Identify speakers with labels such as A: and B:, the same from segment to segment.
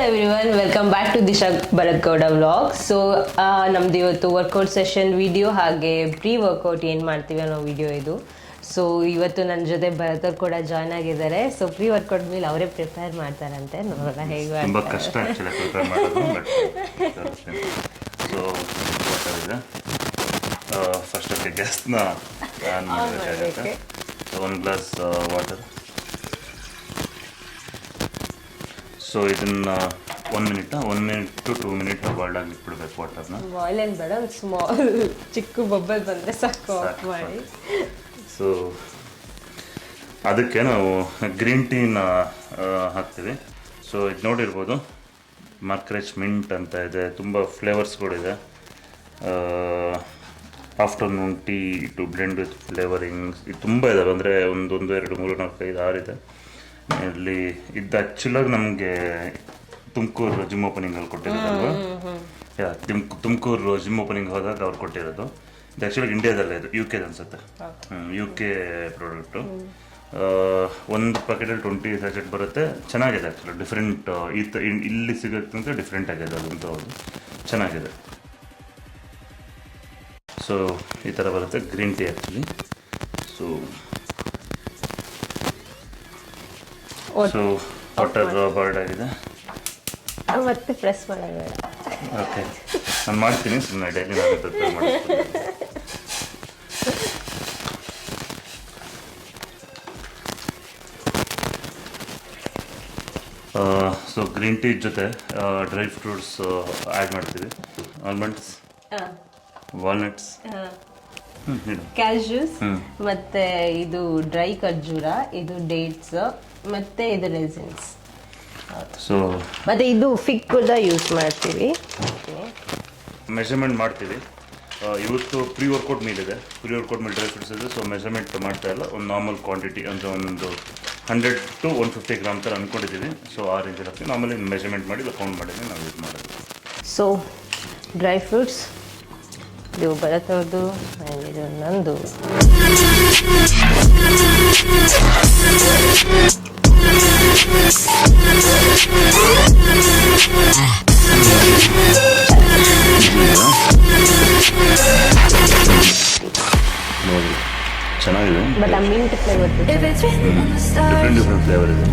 A: Everyone, welcome back to Disha Bharath Gowda vlog. So ನಮ್ದು ಇವತ್ತು workout session video ಹಾಗೆ ಪ್ರೀ ವರ್ಕೌಟ್ ಏನು ಮಾಡ್ತೀವಿ ಅನ್ನೋ ವಿಡಿಯೋ ಇದು. ಸೊ ಇವತ್ತು ನನ್ನ ಜೊತೆ ಭರತ್ ಅವ್ರು ಕೂಡ ಜಾಯ್ನ್ ಆಗಿದ್ದಾರೆ. ಸೊ ಪ್ರೀ ವರ್ಕೌಟ್ ಮೇಲೆ ಅವರೇ ಪ್ರಿಪೇರ್ ಮಾಡ್ತಾರಂತೆ, ನೋಡೋಣ ಹೇಗೆ
B: ತುಂಬ ಕಷ್ಟ ಆ್ಯಕ್ಚುಲಿ ಪ್ರಿಪೇರ್ ಮಾಡೋದು. ಸೊ ಫಸ್ಟಕ್ಕೆ ಗ್ಯಾಸ್ನ ಆನ್ ಮಾಡಬೇಕಾಗುತ್ತೆ. So 1 glass water. ಸೊ ಇದನ್ನು 1 ಮಿನಿಟ್ ಟು 2 ಮಿನಿಟ್ ಬಾಯ್ಲ್ ಆಗ್ಲಿಕ್ಕೆ ಬಿಡಬೇಕು ವಾಟರ್ನ.
A: ಬಾಯ್ಲ್ ಏನು ಬೇಡ, ಒಂದು ಸ್ಮಾಲ್ ಚಿಕ್ಕ ಬಬ್ಬಲ್ ಬಂದರೆ ಸಾಕು, ಆಫ್ ಮಾಡಿ.
B: ಸೊ ಅದಕ್ಕೆ ನಾವು ಗ್ರೀನ್ ಟೀನ ಹಾಕ್ತೀವಿ. ಸೊ ಇದು ನೋಡಿರ್ಬೋದು, ಮಾರ್ಕ್ರೆಚ್ ಮಿಂಟ್ ಅಂತ ಇದೆ, ತುಂಬ ಫ್ಲೇವರ್ಸ್ಗಳಿದೆ. Afternoon tea to blend with flavourings ಇದು ತುಂಬ ಇದಾವೆ. ಅಂದರೆ 1 2 3 4 5 6 ಇದೆ. ಇಲ್ಲಿ ಇದು ಆ್ಯಕ್ಚುಲಾಗಿ ನಮಗೆ ತುಮಕೂರು ಜಿಮ್ ಓಪನಿಂಗಲ್ಲಿ ಕೊಟ್ಟಿರೋದಲ್ವ. ತುಮಕೂರು ಜಿಮ್ ಓಪನಿಂಗ್ ಹೋದಾಗ ಅವ್ರು ಕೊಟ್ಟಿರೋದು. ಇದು ಆ್ಯಕ್ಚುಲಾಗಿ ಇಂಡಿಯಾದಲ್ಲೇ ಇದು, UK ಅನಿಸುತ್ತೆ. UK product. ಒಂದು ಪ್ಯಾಕೆಟಲ್ಲಿ 20 ಸ್ಯಾಚೆಟ್ ಬರುತ್ತೆ. ಚೆನ್ನಾಗಿದೆ ಆ್ಯಕ್ಚುಲಿ, ಡಿಫ್ರೆಂಟ್. ಇಲ್ಲಿ ಸಿಗೋಕ್ಕಂತ ಡಿಫ್ರೆಂಟ್ ಆಗಿದೆ ಅದಂತ. ಹೌದು, ಚೆನ್ನಾಗಿದೆ. ಸೊ ಈ ಥರ ಬರುತ್ತೆ green tea actually. So water boiled ಆಗಿದೆ.
A: ಮತ್ತೆ ಪ್ರೆಸ್ ಮಾಡೋದು.
B: ಓಕೆ, ನಾನು ಮಾಡ್ತೀನಿ ಸುಮ್ಮನೆ, ಡೈಲಿ ನಾನು ಪ್ರಿಪೇರ್ ಮಾಡ್ತೀನಿ. ಸೊ ಗ್ರೀನ್ ಟೀ ಜೊತೆ ಡ್ರೈ ಫ್ರೂಟ್ಸ್ ಆ್ಯಡ್ ಮಾಡ್ತೀವಿ. ಆಲ್ಮಂಡ್ಸ್, ವಾಲ್ನಟ್ಸ್,
A: ಕ್ಯಾಶ್ಯೂಸ್, ಮತ್ತೆ ಇದು ಡ್ರೈ ಖರ್ಜೂರ, ಇದು ಡೇಟ್ಸ್, ಮತ್ತೆ ಇದು ರೆಸಿನ್ಸ್.
B: ಸೊ
A: ಮತ್ತೆ ಇದು ಫಿಗ್ ಕೂಡ ಯೂಸ್ ಮಾಡ್ತೀವಿ.
B: ಮೆಷರ್ಮೆಂಟ್ ಮಾಡ್ತೀವಿ. ಇವತ್ತು ಪ್ರೀ ವರ್ಕೌಟ್ ಮೀಲ್ ಇದೆ. Pre workout meal dry fruits ಇದೆ. ಸೊ ಮೆಷರ್ಮೆಂಟ್ ಮಾಡ್ತಾ ಇಲ್ಲ, ಒಂದು ನಾರ್ಮಲ್ ಕ್ವಾಂಟಿಟಿ ಅಂದರೆ ಒಂದು 100 to 150 ಗ್ರಾಮ್ ಥರ ಅಂದ್ಕೊಂಡಿದ್ದೀವಿ. ಸೊ ಆ ರೇಂಜಲ್ಲಿ ಹಾಕ್ತೀವಿ. ನಾರ್ಮಲಿ ಮೆಷರ್ಮೆಂಟ್ ಮಾಡಿ ಇಲ್ಲ ಕೌಂಟ್ ಮಾಡಿದ್ರೆ ನಾವು ಯೂಸ್ ಮಾಡೋದು.
A: ಸೊ ಡ್ರೈ ಫ್ರೂಟ್ಸ್ ಇದು ಭರತ್ ಅವ್ರದ್ದು, ಇದು ನಂದು.
B: ನೋಡಿ, ಚೆನ್ನಾಗಿದೆ.
A: ಬಟ್ ಆ ಮಿಂಟ್ ಫ್ಲೇವರ್
B: ಡಿಫ್ರೆಂಟ್ ಫ್ಲೇವರ್ ಇದೆ.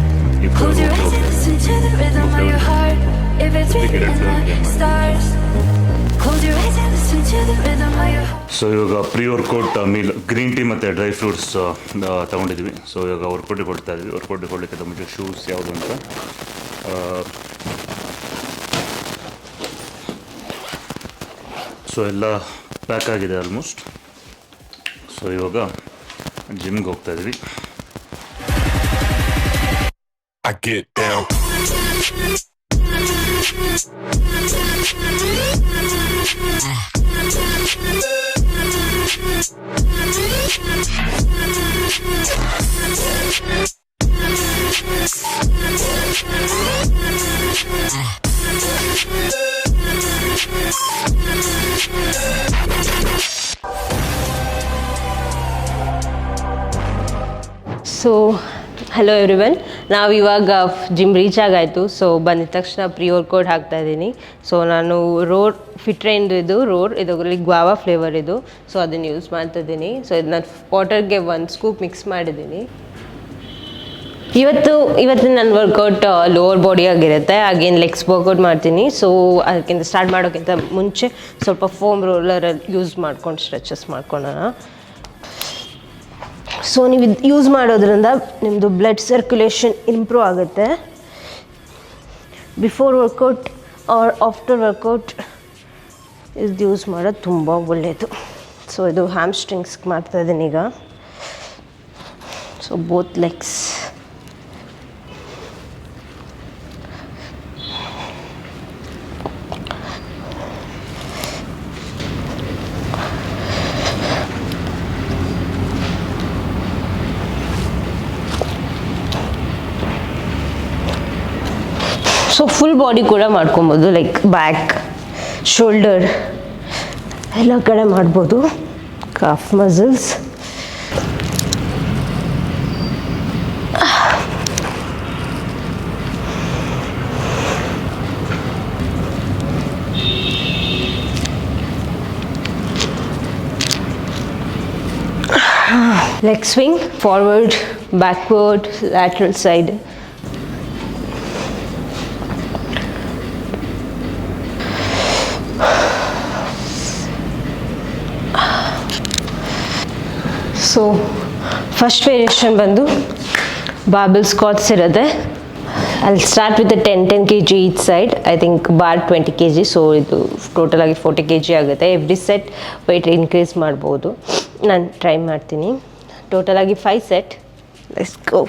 B: ಸೊ ಇವಾಗ pre workout meal green tea ಮತ್ತು ಡ್ರೈ ಫ್ರೂಟ್ಸ್ ತೊಗೊಂಡಿದ್ವಿ. ಸೊ ಇವಾಗ ವರ್ಕೌಟಿಗೆ ಕೊಡ್ತಾ ಇದ್ವಿ. ವರ್ಕೌಟಿಗೆ ಕೊಡಲಿಕ್ಕೆ ಮುಂಚೆ ಶೂಸ್ ಯಾವುದು ಅಂತ. ಸೊ ಎಲ್ಲ ಪ್ಯಾಕ್ ಆಗಿದೆ ಆಲ್ಮೋಸ್ಟ್. ಸೊ ಇವಾಗ ಜಿಮ್ಗೆ ಹೋಗ್ತಾ ಇದ್ವಿ.
C: I get down.
A: So hello everyone, ನಾವು ಇವಾಗ ಜಿಮ್ ರೀಚ್ ಆಗಾಯಿತು. ಸೊ ಬಂದಿದ ತಕ್ಷಣ ಪ್ರೀ ವರ್ಕೌಟ್ ಹಾಕ್ತಾ ಇದ್ದೀನಿ. ಸೊ ನಾನು ರೋಡ್ ಫಿಟ್ರೆಂಡ್ ಇದು ಇದರಲ್ಲಿ ಗ್ವಾವಾ ಫ್ಲೇವರ್ ಇದು. ಸೊ ಅದನ್ನು ಯೂಸ್ ಮಾಡ್ತಾ ಇದ್ದೀನಿ. ಸೊ ಇದನ್ನ ವಾಟರ್ಗೆ 1 ಸ್ಕೂಪ್ ಮಿಕ್ಸ್ ಮಾಡಿದ್ದೀನಿ. ಇವತ್ತು ನನ್ನ ವರ್ಕೌಟ್ ಲೋವರ್ ಬಾಡಿ ಆಗಿರುತ್ತೆ. ಹಾಗೇನು ಲೆಗ್ಸ್ ವರ್ಕೌಟ್ ಮಾಡ್ತೀನಿ. ಸೊ ಅದಕ್ಕಿಂತ ಸ್ಟಾರ್ಟ್ ಮಾಡೋಕ್ಕಿಂತ ಮುಂಚೆ ಸ್ವಲ್ಪ ಫೋಮ್ ರೋಲರಲ್ಲಿ ಯೂಸ್ ಮಾಡ್ಕೊಂಡು ಸ್ಟ್ರೆಚಸ್ ಮಾಡ್ಕೊಳ್ಳೋಣ. ಸೊ ನೀವು ಇದು ಯೂಸ್ ಮಾಡೋದ್ರಿಂದ ನಿಮ್ಮದು ಬ್ಲಡ್ ಸರ್ಕ್ಯುಲೇಷನ್ ಇಂಪ್ರೂವ್ ಆಗುತ್ತೆ. Before workout or after workout ಇದು ಯೂಸ್ ಮಾಡೋದು ತುಂಬ ಒಳ್ಳೆಯದು. ಸೊ ಇದು ಹ್ಯಾಮ್ಸ್ಟ್ರಿಂಗ್ಸ್ಗೆ ಮಾಡ್ತಾಯಿದ್ದೀನಿ ಈಗ. So both legs. So full body ಕೂಡ ಮಾಡ್ಕೊಬೋದು, ಲೈಕ್ ಬ್ಯಾಕ್, ಶೋಲ್ಡರ್ ಎಲ್ಲ ಕಡೆ ಮಾಡ್ಬೋದು. Calf muscles, leg swing, forward, backward, lateral side. So first variation ಬಂದು ಬಾರ್ಬಲ್ ಸ್ಕ್ವಾಟ್ಸ್ ಇರುತ್ತೆ. I'll start with the 10 kg each side. I think bar 20 kg, so ಇದು total ಆಗಿ 40 kg ಆಗುತ್ತೆ. ಎವ್ರಿ ಸೆಟ್ ವೆಯ್ಟ್ ಇನ್ಕ್ರೀಸ್ ಮಾಡ್ಬೋದು. ನಾನು try ಮಾಡ್ತೀನಿ. Total ಆಗಿ 5 set. Let's go.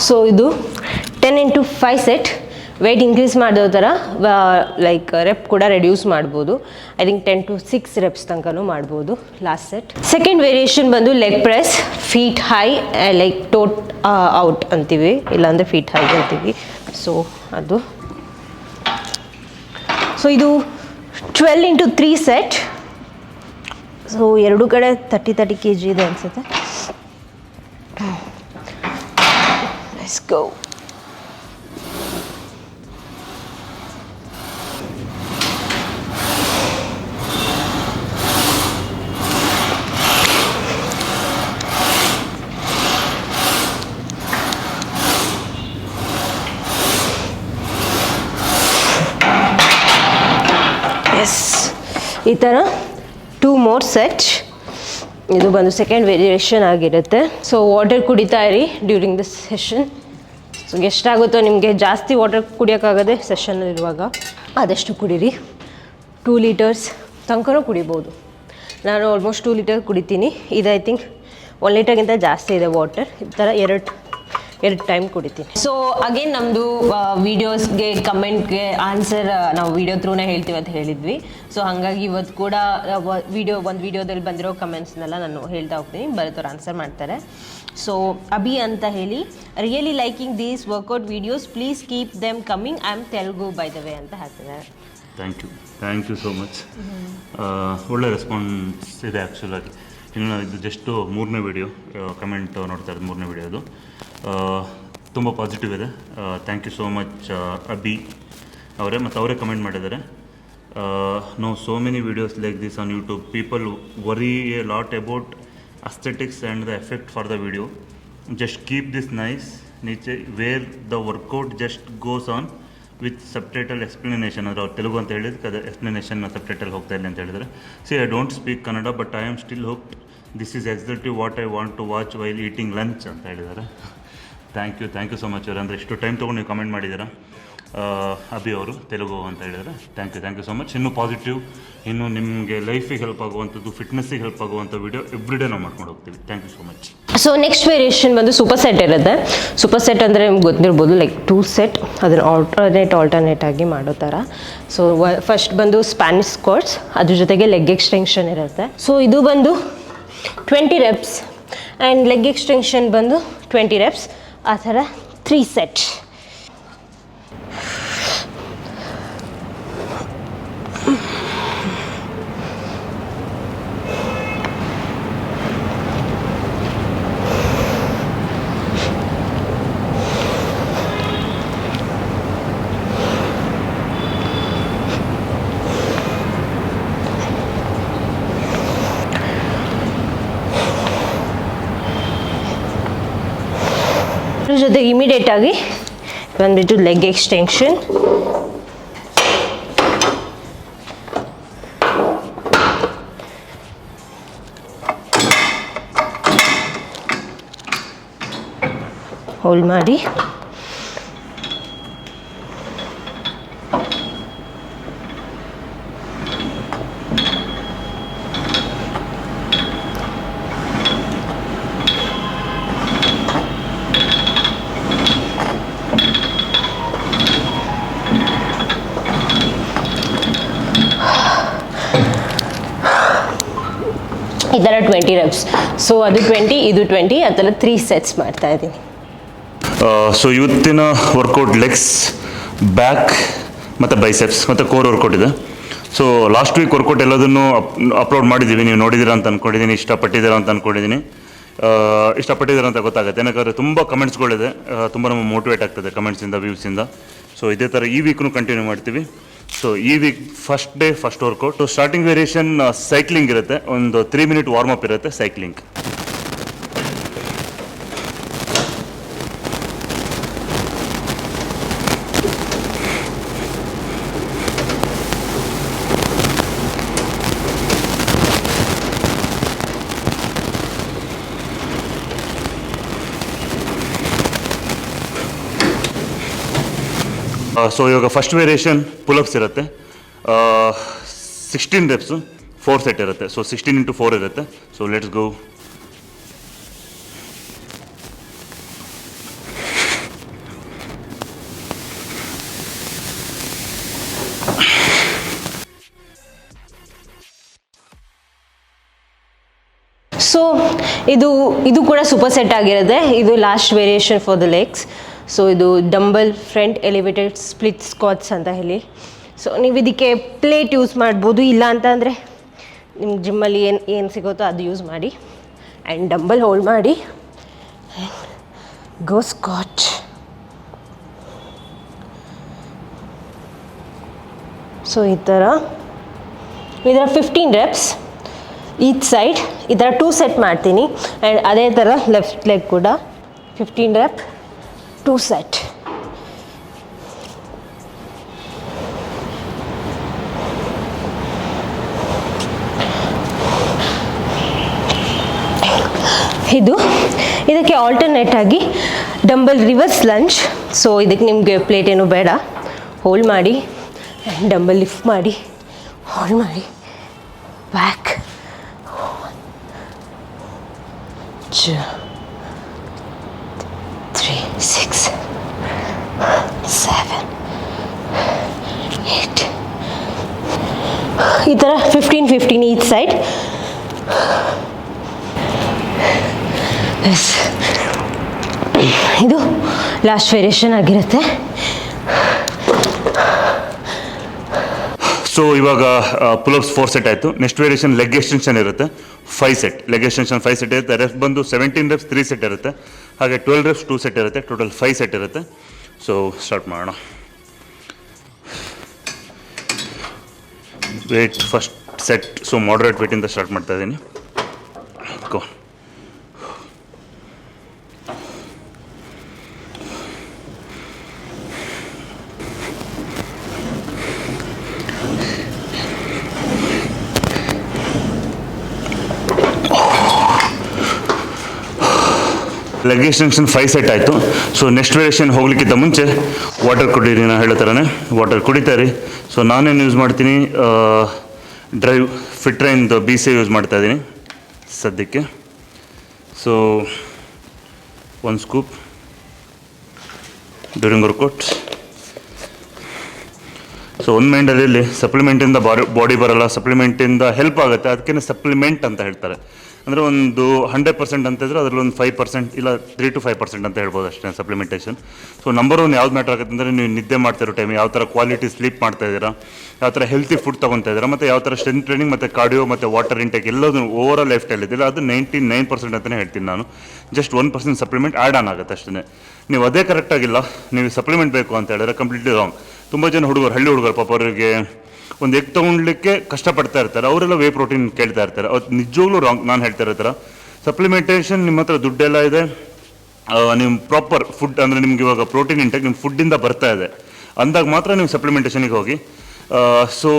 A: So ಇದು 10 into 5 ಸೆಟ್. ವೆಯ್ಟ್ ಇನ್ಕ್ರೀಸ್ ಮಾಡೋ ಥರ ಲೈಕ್ ರೆಪ್ ಕೂಡ ರೆಡ್ಯೂಸ್ ಮಾಡ್ಬೋದು. ಐ ಥಿಂಕ್ 10 to 6 ರೆಪ್ಸ್ ತನಕನೂ ಮಾಡ್ಬೋದು ಲಾಸ್ಟ್ ಸೆಟ್. ಸೆಕೆಂಡ್ ವೇರಿಯೇಷನ್ ಬಂದು leg press, feet high, like toed out ಅಂತೀವಿ, ಇಲ್ಲಾಂದರೆ ಫೀಟ್ ಹೈ ಅಂತೀವಿ. ಸೊ ಅದು ಇದು 12 into 3 ಸೆಟ್. ಸೊ ಎರಡೂ ಕಡೆ 30 kg ಇದೆ ಅನಿಸುತ್ತೆ. Let's go. Yes. ಈ ಥರ 2 more ಸೆಟ್. ಇದು ಬಂದು ಸೆಕೆಂಡ್ ವೇರಿಯೇಷನ್ ಆಗಿರುತ್ತೆ. ಸೊ ವಾಟರ್ ಕುಡಿತಾ ಇರಿ ಡ್ಯೂರಿಂಗ್ ದಿಸ್ ಸೆಷನ್. ಸೊ ಎಷ್ಟಾಗುತ್ತೋ ನಿಮಗೆ ಜಾಸ್ತಿ ವಾಟರ್ ಕುಡಿಯೋಕ್ಕಾಗದೆ ಸೆಷನ್ನಲ್ಲಿರುವಾಗ ಆದಷ್ಟು ಕುಡೀರಿ. 2 ಲೀಟರ್ಸ್ ತನಕನೂ ಕುಡಿಬೋದು. ನಾನು ಆಲ್ಮೋಸ್ಟ್ 2 ಲೀಟರ್ ಕುಡಿತೀನಿ. ಇದು ಐ ಥಿಂಕ್ 1 ಲೀಟರ್ಗಿಂತ ಜಾಸ್ತಿ ಇದೆ ವಾಟರ್. ಈ ಥರ ಎರಡು ಟೈಮ್ ಕುಡಿತೀನಿ. ಸೊ ಅಗೇನ್ ನಮ್ಮದು ವೀಡಿಯೋಸ್ಗೆ ಕಮೆಂಟ್ಗೆ ಆನ್ಸರ್ ನಾವು ವೀಡಿಯೋ ಥ್ರೂನೇ ಹೇಳ್ತೀವಿ ಅಂತ ಹೇಳಿದ್ವಿ. ಸೊ ಹಾಗಾಗಿ ಇವತ್ತು ಕೂಡ ಒಂದು ವೀಡಿಯೋದಲ್ಲಿ ಬಂದಿರೋ ಕಮೆಂಟ್ಸ್ನೆಲ್ಲ ನಾನು ಹೇಳ್ತಾ ಹೋಗ್ತೀನಿ, ಬರೋತ್ತವ್ರು ಆನ್ಸರ್ ಮಾಡ್ತಾರೆ. ಸೊ ಅಭಿ ಅಂತ ಹೇಳಿ, really liking these workout videos, please keep them coming, I am Telugu by the way ಅಂತ ಹಾಕಿದ್ದಾರೆ.
B: Thank you so much. ಒಳ್ಳೆ ರೆಸ್ಪಾನ್ಸ್ ಇದೆ ಆ್ಯಕ್ಚುಲಾಗಿ. ಇನ್ನು ಇದು ಜಸ್ಟು 3ನೇ ವಿಡಿಯೋ, ಕಮೆಂಟ್ ನೋಡ್ತಾ ಇರೋದು 3ನೇ ವಿಡಿಯೋದು. ತುಂಬ ಪಾಸಿಟಿವ್ ಇದೆ. Thank you so much Abhi ಅವರೇ. ಮತ್ತು ಅವರೇ ಕಮೆಂಟ್ ಮಾಡಿದ್ದಾರೆ, no so many videos like this on YouTube, people worry a lot about aesthetics and the effect for the video, just keep this nice niche where the workout just goes on with subtitle explanation. ಅಂದರೆ ಅವ್ರು ತೆಲುಗು ಅಂತ ಹೇಳಿದಕ್ಕೆ ಅದು explanation subtitle ಹೋಗ್ತಾ ಇಲ್ಲ ಅಂತ ಹೇಳಿದರೆ. See I don't speak Kannada but I am still hoped this is exactly what I want to watch while eating lunch ಅಂತ ಹೇಳಿದ್ದಾರೆ. ಥ್ಯಾಂಕ್ ಯು ಸೋ ಮಚ್ ಅವರು. ಅಂದರೆ ಇಷ್ಟು ಟೈಮ್ ತೊಗೊಂಡು ನೀವು ಕಮೆಂಟ್ ಮಾಡಿದ್ದೀರಾ. ಅಭಿ ಅವರು ತೆಲುಗು ಅಂತ ಹೇಳಿದರೆ ಥ್ಯಾಂಕ್ ಯು ಸೋ ಮಚ್. ಇನ್ನೂ ಪಾಸಿಟಿವ್, ಇನ್ನು ನಿಮಗೆ ಲೈಫಿಗೆ ಹೆಲ್ಪ್ ಆಗುವಂಥದ್ದು, ಫಿಟ್ನೆಸ್ಸಿಗೆ ಹೆಲ್ಪ್ ಆಗುವಂಥ ವಿಡಿಯೋ ಎವ್ರಿಡೇ ನಾವು ಮಾಡ್ಕೊಂಡು ಹೋಗ್ತೀವಿ. Thank you so much.
A: So next variation ಬಂದು ಸೂಪರ್ ಸೆಟ್ ಇರುತ್ತೆ. ಸೂಪರ್ ಸೆಟ್ ಅಂದರೆ ನಿಮ್ಗೆ ಗೊತ್ತಿರ್ಬೋದು, ಲೈಕ್ 2 ಸೆಟ್ ಅದನ್ನು ಆಲ್ಟರ್ನೇಟ್ ಆಗಿ ಮಾಡೋ ಥರ. ಸೊ ಫಸ್ಟ್ ಬಂದು ಸ್ಪ್ಯಾನಿಷ್ ಸ್ಕ್ವಾಟ್ಸ್, ಅದ್ರ ಜೊತೆಗೆ ಲೆಗ್ ಎಕ್ಸ್ಟೆನ್ಷನ್ ಇರುತ್ತೆ. ಸೊ ಇದು ಬಂದು 20 ರೆಪ್ಸ್ ಆ್ಯಂಡ್ ಲೆಗ್ ಎಕ್ಸ್ಟೆನ್ಷನ್ ಬಂದು 20 ರೆಪ್ಸ್, ಆ ಥರ 3 ಸೆಟ್. ಅದ್ರ ಜೊತೆಗೆ ಇಮಿಡಿಯೇಟಾಗಿ ಬಂದುಬಿಟ್ಟು ಲೆಗ್ ಎಕ್ಸ್ಟೆನ್ಷನ್. ಹೋಲ್ಡ್ ಮಾಡಿ ಈ ಥರ 20 reps. ಸೊ ಅದು 20 ಇದು 20 ಆ ಥರ 3 sets ಮಾಡ್ತಾ ಇದ್ದೀನಿ.
B: ಸೊ ಇವತ್ತಿನ ವರ್ಕೌಟ್ ಲೆಗ್ಸ್, ಬ್ಯಾಕ್ ಮತ್ತು ಬೈಸೆಪ್ಸ್ ಮತ್ತು ಕೋರ್ ವರ್ಕೌಟ್ ಇದೆ. ಸೊ ಲಾಸ್ಟ್ ವೀಕ್ ವರ್ಕೌಟ್ ಎಲ್ಲದನ್ನು ಅಪ್ಲೋಡ್ ಮಾಡಿದ್ದೀವಿ, ನೀವು ನೋಡಿದ್ದೀರಾ ಅಂತ ಅಂದ್ಕೊಂಡಿದ್ದೀನಿ, ಇಷ್ಟಪಟ್ಟಿದ್ದೀರಾ ಅಂತ ಅಂದ್ಕೊಂಡಿದ್ದೀನಿ. ಇಷ್ಟಪಟ್ಟಿದ್ದೀರಾ ಅಂತ ಗೊತ್ತಾಗುತ್ತೆ, ಯಾಕಂದರೆ ತುಂಬ ಕಮೆಂಟ್ಸ್ಗಳಿದೆ, ತುಂಬ ನಮಗೆ ಮೋಟಿವೇಟ್ ಆಗ್ತದೆ ಕಮೆಂಟ್ಸಿಂದ, ವ್ಯೂಸಿಂದ. ಸೊ ಇದೇ ಥರ ಈ ವೀಕ್ನು ಕಂಟಿನ್ಯೂ ಮಾಡ್ತೀವಿ. ಸೊ ಈ week first day first workout. So starting variation cycling ಇರುತ್ತೆ, ಒಂದು 3 minute ವಾರ್ಮಪ್ ಇರುತ್ತೆ ಸೈಕ್ಲಿಂಗ್. ಸೊ ಇವಾಗ ಫಸ್ಟ್ ವೇರಿಯೇಷನ್ ಪುಲಪ್ಸ್ ಇರುತ್ತೆ, 16 reps 4 set ಇರುತ್ತೆ. ಸೊ 16 into 4 ಇರುತ್ತೆ. So let's go.
A: ಸೊ ಇದು ಕೂಡ ಸೂಪರ್ ಸೆಟ್ ಆಗಿರುತ್ತೆ. ಇದು last variation for the legs. So ಇದು dumbbell front elevated split squats ಅಂತ ಹೇಳಿ. ಸೊ ನೀವು ಇದಕ್ಕೆ ಪ್ಲೇಟ್ ಯೂಸ್ ಮಾಡ್ಬೋದು, ಇಲ್ಲ ಅಂತ ಅಂದರೆ ನಿಮ್ಗೆ ಜಿಮ್ಮಲ್ಲಿ ಏನು ಸಿಗುತ್ತೋ ಅದು ಯೂಸ್ ಮಾಡಿ. ಆ್ಯಂಡ್ ಡಂಬಲ್ ಹೋಲ್ಡ್ ಮಾಡಿ, ಗೋ ಸ್ಕ್ವಾಟ್. ಸೊ ಈ ಥರ 15 reps ಈಚ್ ಸೈಡ್. ಈ ಥರ 2 set ಮಾಡ್ತೀನಿ. ಆ್ಯಂಡ್ ಅದೇ ಥರ ಲೆಫ್ಟ್ ಲೆಗ್ ಕೂಡ 15 rep 2 set. ಇದಕ್ಕೆ ಆಲ್ಟರ್ನೇಟ್ ಆಗಿ ಡಂಬಲ್ ರಿವರ್ಸ್ ಲಂಜ್. ಸೊ ಇದಕ್ಕೆ ನಿಮಗೆ ಪ್ಲೇಟ್ ಏನು ಬೇಡ, ಹೋಲ್ಡ್ ಮಾಡಿ ಡಂಬಲ್ ಲಿಫ್ಟ್ ಮಾಡಿ, ಹೋಲ್ಡ್ ಮಾಡಿ, ಬ್ಯಾಕ್ 2 3 6 7 8 ಈ ಥರ 15 ಈಚ್ ಸೈಡ್. ಇದು ಲಾಸ್ಟ್ ವೇರಿಯೇಷನ್ ಆಗಿರುತ್ತೆ.
B: ಸೊ ಇವಾಗ ಪುಲಪ್ಸ್ 4 set ಆಯಿತು. ನೆಕ್ಸ್ಟ್ ವೇರಿಯೇಷನ್ ಲೆಗ್ ಎಕ್ಸ್ಟೆನ್ಷನ್ ಇರುತ್ತೆ 5 set. ಲೆಗ್ ಎಕ್ಸ್ಟೆನ್ಷನ್ 5 set ಇರುತ್ತೆ. ರೆಫ್ ಬಂದು 17 reps 3 set ಇರುತ್ತೆ. ಹಾಗೆ 12 reps 2 set ಇರುತ್ತೆ. ಟೋಟಲ್ 5 set ಇರುತ್ತೆ. ಸೊ ಸ್ಟಾರ್ಟ್ ಮಾಡೋಣ. Weight first set, so moderate ವೇಟಿಂದ ಸ್ಟಾರ್ಟ್ ಮಾಡ್ತಾ ಇದ್ದೀನಿ. ಗೋ. ಲೆಗ್ ಎಕ್ಸ್ಟೆನ್ಷನ್ 5 set ಆಯಿತು. ಸೊ ನೆಕ್ಸ್ಟ್ ವೇರಿಯೇಷನ್ ಹೋಗ್ಲಿಕ್ಕಿಂತ ಮುಂಚೆ ವಾಟರ್ ಕುಡೀರಿ, ನಾನು ಹೇಳೋ ಥರನೇ ವಾಟರ್ ಕುಡಿತಾ ಇರಿ. ಸೊ ನಾನೇನು ಯೂಸ್ ಮಾಡ್ತೀನಿ, ಡ್ರೈವ್ ಫಿಟ್ರೈನ್ದು BC ಯೂಸ್ ಮಾಡ್ತಾ ಇದ್ದೀನಿ ಸದ್ಯಕ್ಕೆ. So 1 scoop during workout. So ಒಂದು ಮೈಂಡಲ್ಲಿ ಸಪ್ಲಿಮೆಂಟಿಂದ ಬಾಡಿ ಬರೋಲ್ಲ, ಸಪ್ಲಿಮೆಂಟಿಂದ ಹೆಲ್ಪ್ ಆಗುತ್ತೆ, ಅದಕ್ಕೆ ಸಪ್ಲಿಮೆಂಟ್ ಅಂತ ಹೇಳ್ತಾರೆ. ಅಂದರೆ ಒಂದು 100% ಅಂತಿದ್ರೆ ಅದರಲ್ಲಿ ಒಂದು 5% ಇಲ್ಲ 3 to 5% ಅಂತ ಹೇಳ್ಬೋದು ಅಷ್ಟೇ ಸಪ್ಲಿಮೆಂಟೇಷನ್. ಸೊ ನಂಬರ್ 1 ಯಾವ್ದು ಮ್ಯಾಟ್ರ್ ಆಗುತ್ತೆ ಅಂದರೆ ನೀವು ನಿದ್ದೆ ಮಾಡ್ತಿರೋ ಟೈಮ್ ಯಾವ ಥರ ಕ್ವಾಲಿಟಿ ಸ್ಲೀಪ್ ಮಾಡ್ತಾ ಇದ್ದೀರಾ, ಯಾವ ಥರ ಹೆಲ್ತಿ ಫುಡ್ ತೊಗೊತಾ ಇದ್ದೀರಾ, ಮತ್ತು ಯಾವ ಥರ ಸ್ಟ್ರೆಂತ್ ಟ್ರೈನಿಂಗ್ ಮತ್ತು ಕಾರ್ಡಿಯೋ ಮತ್ತು ವಾಟರ್ ಇಂಟೇಕ್ ಎಲ್ಲದೂ ಓವರ್ ಆಲ್ ಲೈಫ್ ಸ್ಟೈಲ್ ಇದ್ದಿಲ್ಲ. ಅದು 99% ಅಂತಲೇ ಹೇಳ್ತೀನಿ ನಾನು. ಜಸ್ಟ್ 1% ಸಪ್ಲಿಮೆಂಟ್ ಆ್ಯಡ್ ಆನ್ ಆಗುತ್ತೆ ಅಷ್ಟೇ. ನೀವು ಅದೇ ಕರೆಕ್ಟಾಗಿಲ್ಲ, ನೀವು ಸಪ್ಲಿಮೆಂಟ್ ಬೇಕು ಅಂತ ಹೇಳಿದ್ರೆ ಕಂಪ್ಲೀಟ್ಲಿ ರಾಂಗ್. ತುಂಬ ಜನ ಹುಡುಗರು, ಹಳ್ಳಿ ಹುಡುಗರು ಪಾಪ, ಅವರಿಗೆ ಒಂದು ಎಗ್ ತೊಗೊಳ್ಲಿಕ್ಕೆ ಕಷ್ಟಪಡ್ತಾ ಇರ್ತಾರೆ, ಅವರೆಲ್ಲ ವೇ ಪ್ರೋಟೀನ್ ಕೇಳ್ತಾ ಇರ್ತಾರೆ. ಅದು ನಿಜವಾಗ್ಲೂ ರಾಂಗ್. ನಾನು ಹೇಳ್ತಾ ಇರೋ ಥರ ಸಪ್ಲಿಮೆಂಟೇಷನ್ ನಿಮ್ಮ ಹತ್ರ ದುಡ್ಡೆಲ್ಲ ಇದೆ, ನಿಮ್ಮ ಪ್ರಾಪರ್ ಫುಡ್ ಅಂದರೆ ನಿಮ್ಗೆ ಇವಾಗ ಪ್ರೋಟೀನ್ ಇಂಟೆಕ್ ನಿಮ್ಮ ಫುಡ್ಡಿಂದ ಬರ್ತಾ ಇದೆ ಅಂದಾಗ ಮಾತ್ರ ನೀವು ಸಪ್ಲಿಮೆಂಟೇಷನಿಗೆ ಹೋಗಿ. ಸೊ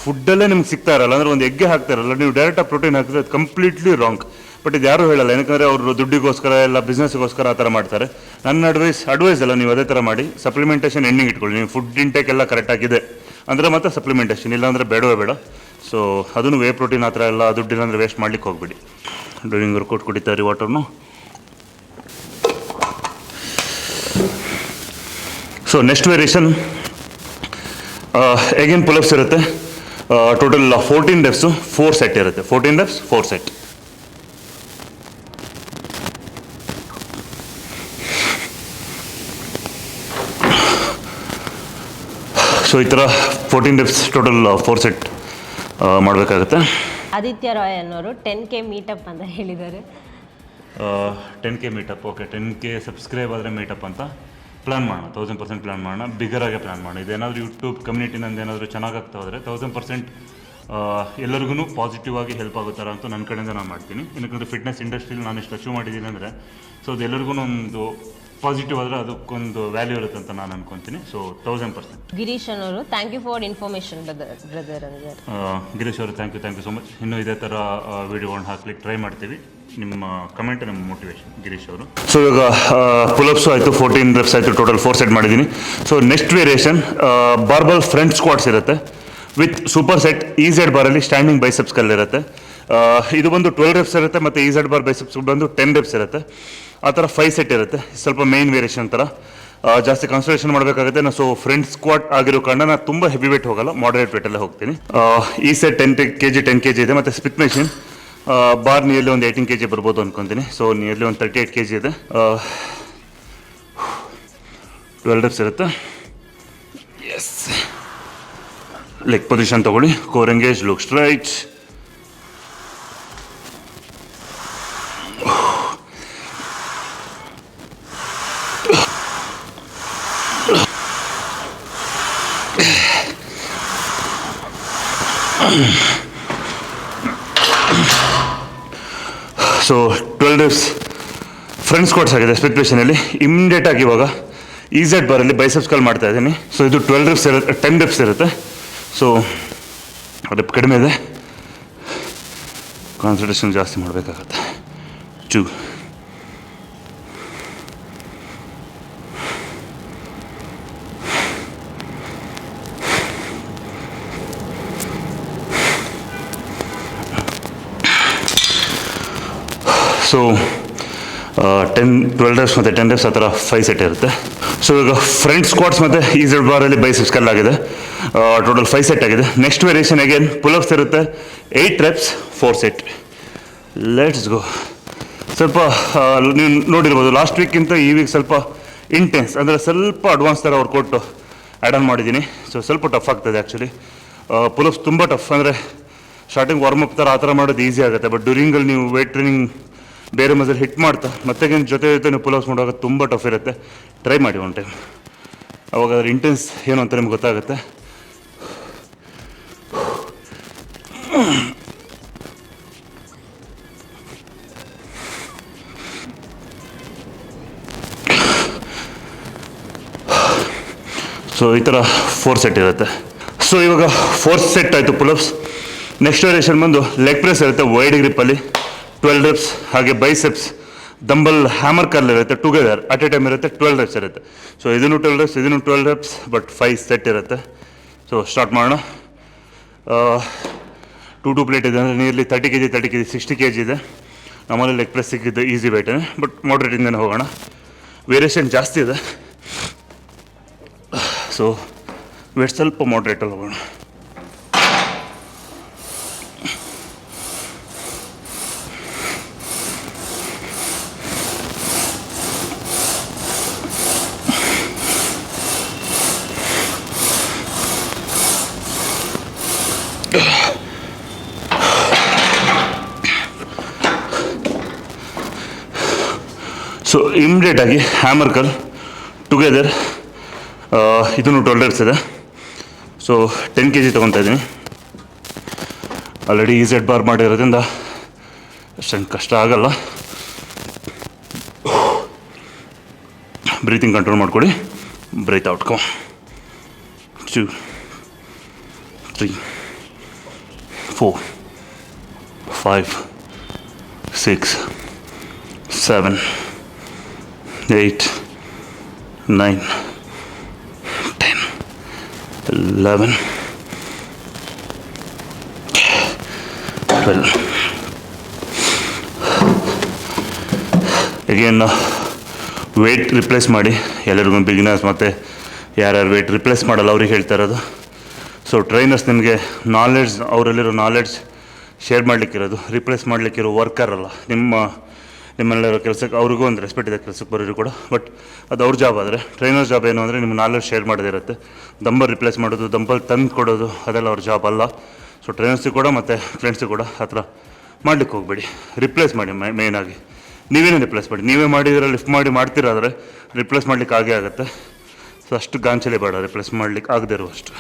B: ಫುಡ್ಡಲ್ಲೇ ನಿಮ್ಗೆ ಸಿಗ್ತಾ ಇರಲ್ಲ, ಅಂದರೆ ಒಂದು ಎಗ್ಗೆ ಹಾಕ್ತಾ ಇರಲ್ಲ, ನೀವು ಡೈರೆಕ್ಟಾಗಿ ಪ್ರೋಟೀನ್ ಹಾಕಿದ್ರೆ ಅದು ಕಂಪ್ಲೀಟ್ಲಿ ರಾಂಗ್. ಬಟ್ ಇದು ಯಾರೂ ಹೇಳಲ್ಲ, ಯಾಕಂದರೆ ಅವರು ದುಡ್ಡಿಗೋಸ್ಕರ ಎಲ್ಲ ಬಿಸ್ನೆಸ್ಗೋಸ್ಕರ ಆ ಥರ ಮಾಡ್ತಾರೆ. ನನ್ನ ಅಡ್ವೈಸ್ ಅಲ್ಲ, ನೀವು ಅದೇ ಥರ ಮಾಡಿ. ಸಪ್ಲಿಮೆಂಟೇಷನ್ ಎಂಡಿಂಗ್ ಇಟ್ಕೊಳ್ಳಿ. ನೀವು ಫುಡ್ ಇಂಟೇಕ್ ಎಲ್ಲ ಕರೆಕ್ಟಾಗಿದೆ ಅಂದರೆ ಮತ್ತೆ ಸಪ್ಲಿಮೆಂಟೇಷನ್, ಇಲ್ಲಾಂದರೆ ಬೇಡವೇ ಬೇಡ. ಸೊ ಅದನ್ನು ವೇ ಪ್ರೋಟೀನ್ ಆ ಥರ ಎಲ್ಲ ದುಡ್ಡಿಲ್ಲ ಅಂದರೆ ವೇಸ್ಟ್ ಮಾಡ್ಲಿಕ್ಕೆ ಹೋಗ್ಬಿಡಿ. ಡ್ಯೂರಿಂಗ್ ವರ್ಕೌಟ್ ಕುಡಿತಾ ಇರಿ ವಾಟರ್ನು. So next variation again pullups ಇರುತ್ತೆ. ಟೋಟಲ್ 14 reps 4 set ಇರುತ್ತೆ. 14 reps 4 set. ಸೊ ಈ ಥರ 14 ರೆಪ್ಸ್ ಟೋಟಲ್ 4 ಸೆಟ್ ಮಾಡಬೇಕಾಗುತ್ತೆ.
A: ಆದಿತ್ಯ ರಾಯ್ ಅನ್ನೋರು 10K ಮೀಟಪ್ ಅಂತ ಹೇಳಿದ್ದಾರೆ.
B: 10K meetup, okay, 10K subscribe ಆದರೆ ಮೀಟಪ್ ಅಂತ ಪ್ಲ್ಯಾನ್ ಮಾಡೋಣ. 1000% ಪ್ಲ್ಯಾನ್ ಮಾಡೋಣ, ಬಿಗರಾಗೆ ಪ್ಲ್ಯಾನ್ ಮಾಡೋಣ. ಇದೇನಾದರೂ ಯೂಟ್ಯೂಬ್ ಕಮ್ಯುನಿಟಿನಂದು ಏನಾದರೂ ಚೆನ್ನಾಗಾಗ್ತಾ ಹೋದರೆ 1000% ಎಲ್ಲರಿಗೂ ಪಾಸಿಟಿವ್ ಆಗಿ ಹೆಲ್ಪ್ ಆಗೋ ಥರ ಅಂತೂ ನನ್ನ ಕಡೆಯಿಂದ ನಾನು ಮಾಡ್ತೀನಿ. ಏನಕ್ಕೆ ಫಿಟ್ನೆಸ್ ಇಂಡಸ್ಟ್ರಿಲಿ ನಾನು ಎಷ್ಟು ಅಚೀವ್ ಮಾಡಿದ್ದೀನಿ ಅಂದರೆ, ಸೊ ಅದು ಎಲ್ಲರಿಗೂ ಒಂದು ಪಾಸಿಟಿವ್ ಆದರೆ ಅದಕ್ಕೊಂದು ವ್ಯಾಲ್ಯೂ ಇರುತ್ತೆ ಅಂತ ನಾನು ಅನ್ಕೊತೀನಿ. ಸೊ 1000%.
A: ಗಿರೀಶ್ ಅನ್ನೋರು thank you for information brother ಅಂದರೆ.
B: ಗಿರೀಶ್ ಅವರು ಥ್ಯಾಂಕ್ ಯು ಸೊ ಮಚ್. ಇನ್ನೂ ಇದೇ ಥರ ವೀಡಿಯೋಗಳನ್ನ ಹಾಕ್ಲಿಕ್ಕೆ ಟ್ರೈ ಮಾಡ್ತೀವಿ. ನಿಮ್ಮ ಕಮೆಂಟ್ ನಮ್ಮ ಮೋಟಿವೇಶನ್, ಗಿರೀಶ್ ಅವರು. ಸೊ ಇವಾಗ ಪುಲಪ್ಸು ಆಯಿತು, 14 ರೆಪ್ಸ್ ಆಯಿತು, ಟೋಟಲ್ 4 ಸೆಟ್ ಮಾಡಿದ್ದೀನಿ. So next variation barbell front squats ಇರುತ್ತೆ ವಿತ್ ಸೂಪರ್ ಸೆಟ್ EZ ಬಾರಲ್ಲಿ ಸ್ಟ್ಯಾಂಡಿಂಗ್ ಬೈಸೆಪ್ಸ್ ಕಲ್ಲಿರುತ್ತೆ. ಇದು ಬಂದು 12 ರೆಪ್ಸ್ ಇರುತ್ತೆ ಮತ್ತು EZ ಬಾರ್ ಬೈಸೆಪ್ಸ್ ಬಂದು 10 ರೆಪ್ಸ್ ಇರುತ್ತೆ. ಆ ಥರ 5 ಸೆಟ್ ಇರುತ್ತೆ. ಸ್ವಲ್ಪ ಮೇನ್ ವೇರಿಯೇಷನ್ ಥರ ಜಾಸ್ತಿ ಕಾನ್ಸಂಟ್ರೇಷನ್ ಮಾಡಬೇಕಾಗುತ್ತೆ. ನಾನು ಸೊ ಫ್ರಂಟ್ ಸ್ಕ್ವಾಟ್ ಆಗಿರೋ ಕಾರಣ ನಾನು ತುಂಬ ಹೆವಿ ವೇಟ್ ಹೋಗಲ್ಲ, ಮಾಡರೇಟ್ ವೇಟಲ್ಲೇ ಹೋಗ್ತೀನಿ. ಈ ಸೆಟ್ 10 kg ಇದೆ ಮತ್ತು ಸ್ಪಿತ್ ಮೆಷಿನ್ ಬಾರ್ ನಿಯರ್ಲಿ ಒಂದು 18 kg ಬರ್ಬೋದು ಅಂದ್ಕೊತೀನಿ. ಸೊ ನಿಯರ್ಲಿ ಒಂದು 38 kg ಇದೆ. 12 ರೆಪ್ಸ್ ಇರುತ್ತೆ. ಎಸ್, ಲೆಗ್ ಪೊಸಿಷನ್ ತೊಗೊಳ್ಳಿ, core engage, look straight. So 12 reps front squats ಆಗಿದೆ ಸ್ಪಿಟ್ ಪೊಸಿಷನಲ್ಲಿ. ಇಮಿಡಿಯೇಟಾಗಿ ಇವಾಗ EZ ಬಾರಲ್ಲಿ ಬೈಸೆಪ್ಸ್ ಕಲ್ ಮಾಡ್ತಾ ಇದ್ದೀನಿ. ಸೊ ಇದು 12 ರೆಪ್ಸ್ ಇರುತ್ತೆ, 10 ರೆಪ್ಸ್ ಇರುತ್ತೆ. ಸೊ ರೆಪ್ ಕಡಿಮೆ ಇದೆ, ಕಾನ್ಸಂಟ್ರೇಷನ್ ಜಾಸ್ತಿ ಮಾಡಬೇಕಾಗತ್ತೆ. ಸೊ 12 ರೆಪ್ಸ್ ಮತ್ತು 10 ರೆಪ್ಸ್ ಆ ಥರ 5 ಸೆಟ್ ಇರುತ್ತೆ. ಸೊ ಈಗ ಫ್ರಂಟ್ ಸ್ಕ್ವಾಟ್ಸ್ ಮತ್ತು EZ ಬಾರಲ್ಲಿ ಬೈಸೆಪ್ಸ್ ಕಲ್ ಆಗಿದೆ. ಟೋಟಲ್ 5 ಸೆಟ್ ಆಗಿದೆ. ನೆಕ್ಸ್ಟ್ ವೇರಿಯೇಷನ್ ಅಗೇನ್ ಪುಲಪ್ಸ್ ಇರುತ್ತೆ, 8 ರೆಪ್ಸ್ 4 ಸೆಟ್. Let's go. ಸ್ವಲ್ಪ ನೀವು ನೋಡಿರ್ಬೋದು ಲಾಸ್ಟ್ ವೀಕ್ಕಿಂತ ಈ ವೀಕ್ ಸ್ವಲ್ಪ ಇಂಟೆನ್ಸ್, ಅಂದರೆ ಸ್ವಲ್ಪ ಅಡ್ವಾನ್ಸ್ ಥರ ವರ್ಕೌಟು ಆ್ಯಡ್ ಆನ್ ಮಾಡಿದ್ದೀನಿ. ಸೊ ಸ್ವಲ್ಪ ಟಫ್ ಆಗ್ತದೆ ಆ್ಯಕ್ಚುಲಿ. ಪುಲಪ್ಸ್ ತುಂಬ ಟಫ್, ಅಂದರೆ ಸ್ಟಾರ್ಟಿಂಗ್ ವಾರ್ಮಪ್ ಥರ ಆ ಥರ ಮಾಡೋದು ಈಸಿ ಆಗುತ್ತೆ. ಬಟ್ ಡ್ಯೂರಿಂಗಲ್ಲಿ ನೀವು ವೇಟ್ ಟ್ರೈನಿಂಗ್ ಬೇರೆ ಮಸಲ್ ಹಿಟ್ ಮಾಡ್ತಾ ಮತ್ತೆ ಜೊತೆ ನೀವು ಪುಲಪ್ಸ್ ಮಾಡುವಾಗ ತುಂಬ ಟಫ್ ಇರುತ್ತೆ. ಟ್ರೈ ಮಾಡಿ ಒನ್ ಟೈಮ್, ಅವಾಗ ಅದ್ರ ಇಂಟೆನ್ಸ್ ಏನು ಅಂತ ನಿಮ್ಗೆ ಗೊತ್ತಾಗುತ್ತೆ. ಸೊ ಈ ಥರ 4 ಸೆಟ್ ಇರುತ್ತೆ. ಸೊ ಇವಾಗ 4 ಸೆಟ್ ಆಯಿತು ಪುಲಪ್ಸ್. ನೆಕ್ಸ್ಟ್ ವೇರಿಯೇಷನ್ ಬಂದು ಲೆಗ್ ಪ್ರೆಸ್ ಇರುತ್ತೆ ವೈಡ್ ಗ್ರಿಪ್ಪಲ್ಲಿ 12 ರೆಪ್ಸ್. ಹಾಗೆ ಬೈಸೆಪ್ಸ್ ದಂಬಲ್ ಹ್ಯಾಮರ್ ಕರ್ಲ್ ಇರುತ್ತೆ, ಟುಗೆದರ್ ಅಟ್ ಎ ಟೈಮ್ ಇರುತ್ತೆ, 12 ರೆಪ್ಸ್ ಇರುತ್ತೆ. ಸೊ ಇದನ್ನು 12 ರೆಪ್ಸ್, ಇದನ್ನು 12 ರೆಪ್ಸ್, ಬಟ್ 5 ಸೆಟ್ ಇರುತ್ತೆ. ಸೊ ಸ್ಟಾರ್ಟ್ ಮಾಡೋಣ. 2 ಪ್ಲೇಟ್ ಇದೆ, ಅಂದರೆ ನಿಯರ್ಲಿ 30 kg 60 kg ಇದೆ. ನಮ್ಮಲ್ಲಿ ಲೆಗ್ ಪ್ರೆಸ್ ಸಿಕ್ಕಿದ್ದು ಈಸಿ ವೇಟೇ, ಬಟ್ ಮಾಡ್ರೇಟಿಂದನೇ ಹೋಗೋಣ. ವೇರಿಯೇಷನ್ ಜಾಸ್ತಿ ಇದೆ, ಸೊ ವೇಟ್ ಸ್ವಲ್ಪ ಮಾಡ್ರೇಟಲ್ಲಿ ಹೋಗೋಣ. ಸೊ ಇಮಿಡಿಯೇಟಾಗಿ ಹ್ಯಾಮರ್ ಕರ್ಲ್ ಟುಗೆದರ್, ಇದನ್ನು 12 ರೆಪ್ಸ್ ಇದೆ. ಸೊ 10 kg ತೊಗೊತಾ ಇದ್ದೀನಿ. ಆಲ್ರೆಡಿ EZ ಬಾರ್ ಮಾಡಿರೋದ್ರಿಂದ ಅಷ್ಟೊಂದು ಕಷ್ಟ ಆಗಲ್ಲ. ಬ್ರೀತಿಂಗ್ ಕಂಟ್ರೋಲ್ ಮಾಡ್ಕೊಳ್ಳಿ. Breathe out. Come 2 3 4 5 6 7 8 9 10 11 12. Again wait replace ಮಾಡಿ. ಎಲ್ಲರಿಗೂ ಬಿಗಿನರ್ಸ್ ಮತ್ತು ಯಾರ್ಯಾರು ವೇಟ್ ರಿಪ್ಲೇಸ್ ಮಾಡಲ್ಲ ಅವ್ರಿಗೆ ಹೇಳ್ತಾ ಇರೋದು. ಸೊ ಟ್ರೈನರ್ಸ್ ನಿಮಗೆ ನಾಲೆಡ್ಜ್, ಅವರಲ್ಲಿರೋ ನಾಲೆಡ್ಜ್ ಶೇರ್ ಮಾಡಲಿಕ್ಕಿರೋದು, ರಿಪ್ಲೇಸ್ ಮಾಡಲಿಕ್ಕಿರೋ ವರ್ಕರ್ ಅಲ್ಲ. ನಿಮ್ಮ ನಿಮ್ಮಲ್ಲಿರೋ ಕೆಲಸಕ್ಕೆ ಅವ್ರಿಗೂ ಒಂದು ರೆಸ್ಪೆಕ್ಟ್ ಇದೆ ಕೆಲಸಕ್ಕೆ ಬರೋರು ಕೂಡ. ಬಟ್ ಅದು ಅವ್ರ ಜಾಬ್. ಆದರೆ ಟ್ರೈನರ್ ಜಾಬ್ ಏನು ಅಂದರೆ ನಿಮ್ಮ ನಾಲೆಡ್ಜ್ ಶೇರ್ ಮಾಡೋದಿರುತ್ತೆ. ದಂಬಲ್ ರಿಪ್ಲೇಸ್ ಮಾಡೋದು, ದಂಬಲ್ ತಂದು ಕೊಡೋದು ಅದೆಲ್ಲ ಅವ್ರ ಜಾಬ್ ಅಲ್ಲ. ಸೊ ಟ್ರೈನರ್ಸಿಗೆ ಕೂಡ ಮತ್ತು ಫ್ರೆಂಡ್ಸಿಗೆ ಕೂಡ ಆ ಥರ ಮಾಡ್ಲಿಕ್ಕೆ ಹೋಗಬೇಡಿ. ರಿಪ್ಲೇಸ್ ಮಾಡಿ ಮೇಯ್ನಾಗಿ. ನೀವೇನೇ ರಿಪ್ಲೇಸ್ ಮಾಡಿ, ನೀವೇ ಮಾಡಿದ್ರೆ ಲಿಫ್ಟ್ ಮಾಡಿ ಮಾಡ್ತಿರಾದರೆ ರಿಪ್ಲೇಸ್ ಮಾಡ್ಲಿಕ್ಕೆ ಆಗೇ ಆಗುತ್ತೆ. ಸೊ ಅಷ್ಟು ಗಾಂಚಲಿ ಬೇಡ ರಿಪ್ಲೇಸ್ ಮಾಡ್ಲಿಕ್ಕೆ ಆಗದೆ ಇರುವಷ್ಟು.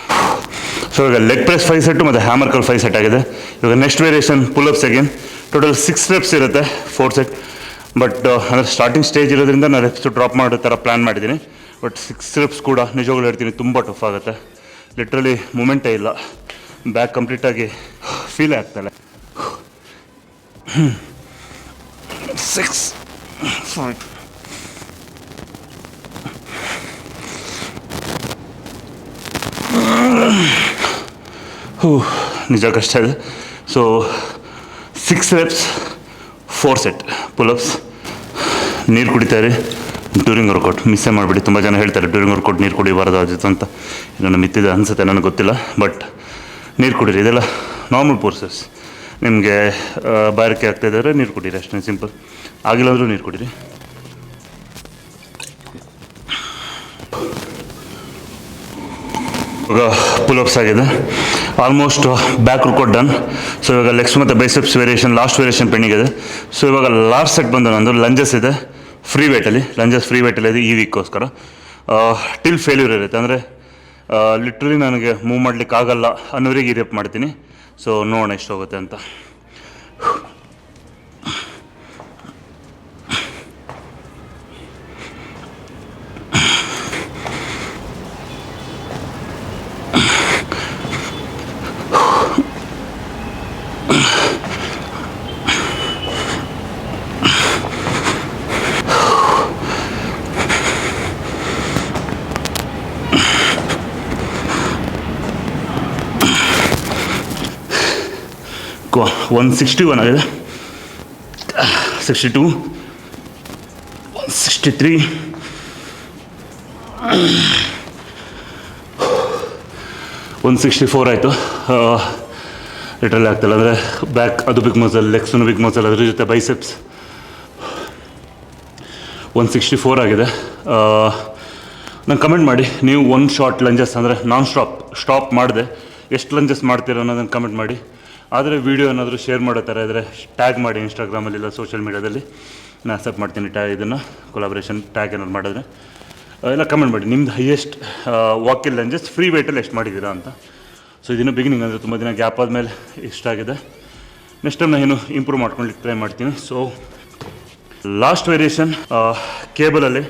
B: ಸೊ ಈಗ ಲೆಗ್ ಪ್ರೆಸ್ 5 ಸೆಟ್ಟು ಮತ್ತು ಹ್ಯಾಮರ್ ಕರ್ಲ್ 5 ಸೆಟ್ ಆಗಿದೆ. ಇವಾಗ next variation pull-ups again. Total 6 reps ಇರುತ್ತೆ, 4 ಸೆಟ್. ಬಟ್ ಅಂದರೆ ಸ್ಟಾರ್ಟಿಂಗ್ ಸ್ಟೇಜ್ ಇರೋದ್ರಿಂದ ನಾನು ರೆಪ್ಸ್ ಡ್ರಾಪ್ ಮಾಡೋ ಥರ ಪ್ಲ್ಯಾನ್ ಮಾಡಿದ್ದೀನಿ. ಬಟ್ 6 reps ಕೂಡ ನಿಜವಾಗ್ಲೂ ಹೇಳ್ತೀನಿ ತುಂಬ ಟಫ್ ಆಗುತ್ತೆ. ಲಿಟ್ರಲಿ ಮೂಮೆಂಟೇ ಇಲ್ಲ, ಬ್ಯಾಕ್ ಕಂಪ್ಲೀಟಾಗಿ ಫೀಲೇ ಆಗ್ತಾಯಿಲ್ಲ. 6 5 ನಿಜ ಕಷ್ಟ ಇದೆ. So 6 reps 4 set pull-ups. ನೀರು ಕುಡಿತಾರೆ ಡ್ಯೂರಿಂಗ್ ವರ್ಕೌಟ್, ಮಿಸ್ಸೇ ಮಾಡಿಬಿಡಿ. ತುಂಬ ಜನ ಹೇಳ್ತಾರೆ ಡ್ಯೂರಿಂಗ್ ವರ್ಕೌಟ್ ನೀರು ಕುಡಿಬಾರ್ದು ಅದಿತ್ತು ಅಂತ. ಇನ್ನೊಂದು ಮಿತ್ತಿದೆ ಅನಿಸುತ್ತೆ, ನನಗೆ ಗೊತ್ತಿಲ್ಲ. ಬಟ್ ನೀರು ಕುಡೀರಿ, ಇದೆಲ್ಲ ನಾರ್ಮಲ್ ಪ್ರೋಸೆಸ್. ನಿಮಗೆ ಬಾಯಾರಿಕೆ ಆಗ್ತಾಯಿದ್ದಾರೆ ನೀರು ಕುಡೀರಿ, ಅಷ್ಟೇ ಸಿಂಪಲ್. ಆಗಿಲ್ಲ ಅಂದರೂ ನೀರು ಕುಡೀರಿ. ಇವಾಗ ಪುಲ್ಅಪ್ಸ್ ಆಗಿದೆ, almost back workout done. So ಇವಾಗ ಲೆಗ್ಸ್ ಮತ್ತು biceps variation, last variation pending ಇದೆ. ಸೊ ಇವಾಗ ಲಾಸ್ಟ್ ಸೆಟ್ ಬಂದು ನಂದು ಲಂಜಸ್ ಇದೆ, ಫ್ರೀ ವೇಟಲ್ಲಿ. ಲಂಜಸ್ ಫ್ರೀ ವೇಟಲ್ಲಿ ಇದೆ ಈ ವೀಕ್ಗೋಸ್ಕರ. ಟಿಲ್ ಫೇಲ್ಯೂರ್ ಇರುತ್ತೆ, ಅಂದರೆ ಲಿಟ್ರಲಿ ನನಗೆ ಮೂವ್ ಮಾಡ್ಲಿಕ್ಕೆ ಆಗಲ್ಲ ಅನ್ನೋರಿಗೆ ಈ ರೆಪ್ ಮಾಡ್ತೀನಿ. ಸೊ ನೋಡೋಣ ಎಷ್ಟು ಹೋಗುತ್ತೆ ಅಂತ. Go on. 161 ಆಗಿದೆ, 62, 163, 164 ಆಯಿತು. ಲಿಟ್ರಲಿ ಆಗ್ತಿಲ್ಲ, ಅಂದರೆ ಬ್ಯಾಕ್ ಅದು ಬಿಗ್ ಮಸಲ್, ಲೆಗ್ಸೂ ಬಿಗ್ ಮಸಲ್, ಅದ್ರ ಜೊತೆ ಬೈಸೆಪ್ಸ್. 164 ಆಗಿದೆ. ನಂಗೆ ಕಮೆಂಟ್ ಮಾಡಿ ನೀವು 1 ಶಾರ್ಟ್ ಲಂಜಸ್ ಅಂದರೆ ನಾನ್ ಸ್ಟಾಪ್ ಮಾಡಿದೆ ಎಷ್ಟು ಲಂಜಸ್ ಮಾಡ್ತೀರೋ ಅನ್ನೋದನ್ನು ಕಮೆಂಟ್ ಮಾಡಿ. ಆದರೆ ವೀಡಿಯೋ ಏನಾದರೂ ಶೇರ್ ಮಾಡೋ ಥರ ಇದ್ದರೆ ಟ್ಯಾಗ್ ಮಾಡಿ ಇನ್ಸ್ಟಾಗ್ರಾಮಲ್ಲಿ ಇಲ್ಲ ಸೋಷಿಯಲ್ ಮೀಡ್ಯಾದಲ್ಲಿ. ನಾನು ಅಕ್ಸೆಪ್ಟ್ ಮಾಡ್ತೀನಿ ಇದನ್ನು ಕೊಲಾಬ್ರೇಷನ್ ಟ್ಯಾಗ್ ಏನಾದ್ರು ಮಾಡಿದ್ರೆ. ಎಲ್ಲ ಕಮೆಂಟ್ ಮಾಡಿ ನಿಮ್ದು ಹೈಯೆಸ್ಟ್ ವಾಕಿಲ್ ಲಂಜಸ್ ಫ್ರೀ ವೇಟಲ್ಲಿ ಎಷ್ಟು ಮಾಡಿದ್ದೀರಾ ಅಂತ. ಸೊ ಇದನ್ನು ಬಿಗಿನಿಂಗ್ ಅಂದರೆ ತುಂಬ ದಿನ ಗ್ಯಾಪ್ ಆದಮೇಲೆ ಇಷ್ಟ ಆಗಿದೆ. ನೆಕ್ಸ್ಟ್ ಟೈಮ್ ನಾನು ಏನು ಇಂಪ್ರೂವ್ ಮಾಡ್ಕೊಳ್ಲಿಕ್ಕೆ ಟ್ರೈ ಮಾಡ್ತೀನಿ. ಸೊ ಲಾಸ್ಟ್ ವೇರಿಯೇಷನ್ ಕೇಬಲಲ್ಲಿ